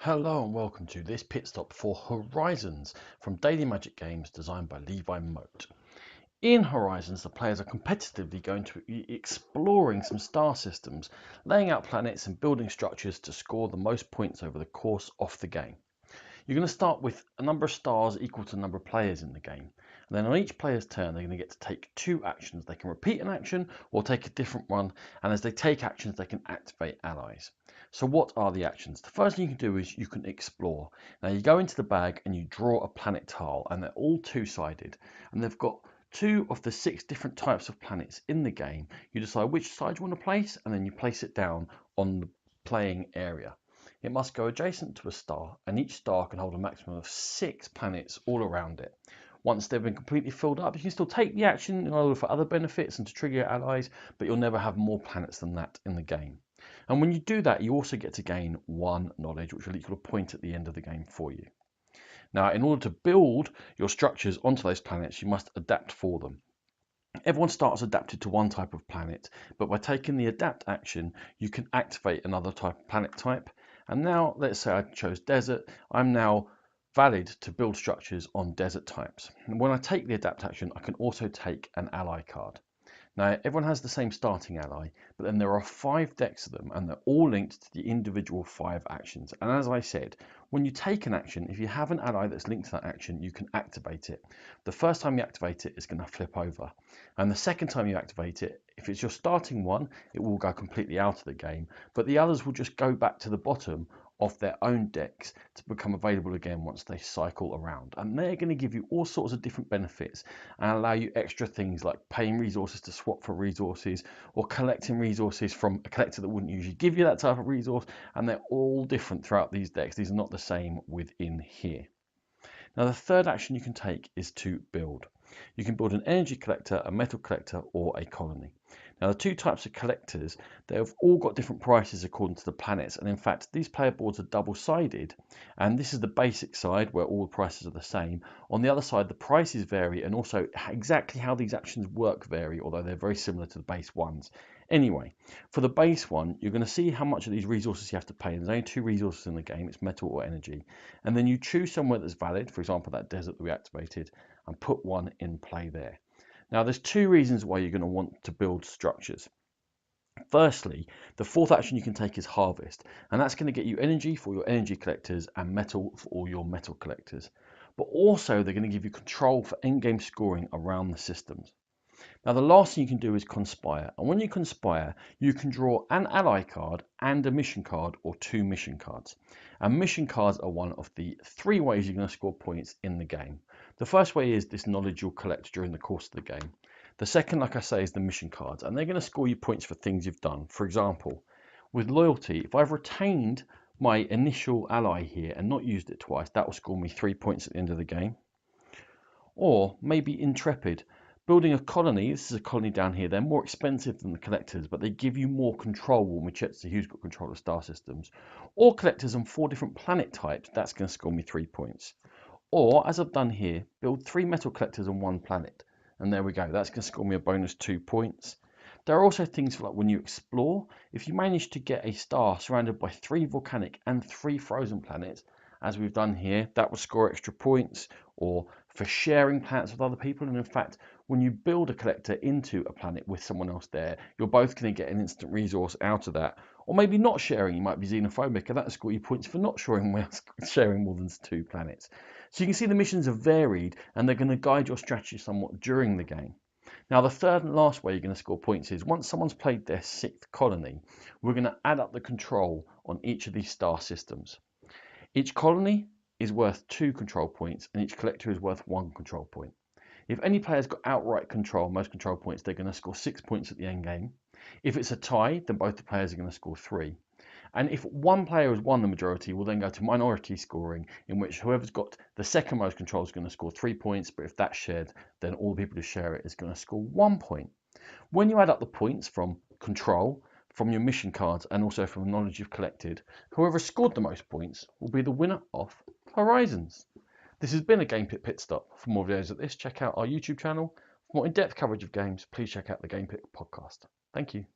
Hello and welcome to this pit stop for Horizons from Daily Magic Games designed by Levi Mote. In Horizons, the players are competitively going to be exploring some star systems, laying out planets and building structures to score the most points over the course of the game. You're going to start with a number of stars equal to the number of players in the game. And then on each player's turn, they're going to get to take two actions. They can repeat an action or take a different one. And as they take actions, they can activate allies. So what are the actions? The first thing you can do is you can explore. Now you go into the bag and you draw a planet tile, and they're all two-sided. And they've got two of the 6 different types of planets in the game. You decide which side you want to place, and then you place it down on the playing area. It must go adjacent to a star, and each star can hold a maximum of 6 planets all around it. Once they've been completely filled up, you can still take the action in order for other benefits and to trigger your allies, but you'll never have more planets than that in the game. And when you do that, you also get to gain 1 knowledge, which will equal a point at the end of the game for you. Now, in order to build your structures onto those planets, you must adapt for them. Everyone starts adapted to one type of planet, but by taking the adapt action, you can activate another planet type. And now, let's say I chose desert, I'm now valid to build structures on desert types. And when I take the adapt action, I can also take an ally card. Now, everyone has the same starting ally, but then there are 5 decks of them, and they're all linked to the individual 5 actions. And as I said, when you take an action, if you have an ally that's linked to that action, you can activate it. The first time you activate it, it's going to flip over. And the second time you activate it, if it's your starting one, it will go completely out of the game, but the others will just go back to the bottom of their own decks to become available again once they cycle around. And they're going to give you all sorts of different benefits and allow you extra things like paying resources to swap for resources or collecting resources from a collector that wouldn't usually give you that type of resource. And they're all different throughout these decks. These are not the same within here. Now, the third action you can take is to build. You can build an energy collector, a metal collector, or a colony. Now, the 2 types of collectors, they've all got different prices according to the planets. And in fact, these player boards are double-sided. And this is the basic side where all the prices are the same. On the other side, the prices vary, and also exactly how these actions work vary, although they're very similar to the base ones. Anyway, for the base one, you're going to see how much of these resources you have to pay. There's only 2 resources in the game. It's metal or energy. And then you choose somewhere that's valid, for example, that desert that we activated, and put one in play there. Now, there's 2 reasons why you're going to want to build structures. Firstly, the 4th action you can take is harvest, and that's going to get you energy for your energy collectors and metal for all your metal collectors. But also, they're going to give you control for endgame scoring around the systems. Now, the last thing you can do is conspire, and when you conspire, you can draw an ally card and a mission card or 2 mission cards. And mission cards are one of the 3 ways you're going to score points in the game. The first way is this knowledge you'll collect during the course of the game. The second, like I say, is the mission cards, and they're going to score you points for things you've done. For example, with loyalty, if I've retained my initial ally here and not used it twice, that will score me 3 points at the end of the game. Or maybe intrepid. Building a colony, this is a colony down here, they're more expensive than the collectors, but they give you more control when we check to see who's got control of star systems. Or collectors on 4 different planet types, that's going to score me 3 points. Or, as I've done here, build 3 metal collectors on 1 planet. And there we go, that's going to score me a bonus 2 points. There are also things like when you explore, if you manage to get a star surrounded by 3 volcanic and 3 frozen planets, as we've done here, that will score extra points, or for sharing planets with other people. And in fact, when you build a collector into a planet with someone else there, you're both going to get an instant resource out of that. Or maybe not sharing, you might be xenophobic, and that'll score you points for not sharing more than 2 planets. So you can see the missions are varied, and they're going to guide your strategy somewhat during the game. Now, the third and last way you're going to score points is once someone's played their 6th colony, we're going to add up the control on each of these star systems. Each colony is worth 2 control points, and each collector is worth 1 control point. If any player's got outright control, most control points, they're going to score 6 points at the end game. If it's a tie, then both the players are going to score 3. And if one player has won the majority, we'll then go to minority scoring, in which whoever's got the second most control is going to score 3 points, but if that's shared, then all the people who share it is going to score 1 point. When you add up the points from control, from your mission cards, and also from the knowledge you've collected, whoever scored the most points will be the winner of Horizons. This has been a Game Pit Stop. For more videos like this, check out our YouTube channel. For more in-depth coverage of games, please check out the Game Pit podcast. Thank you.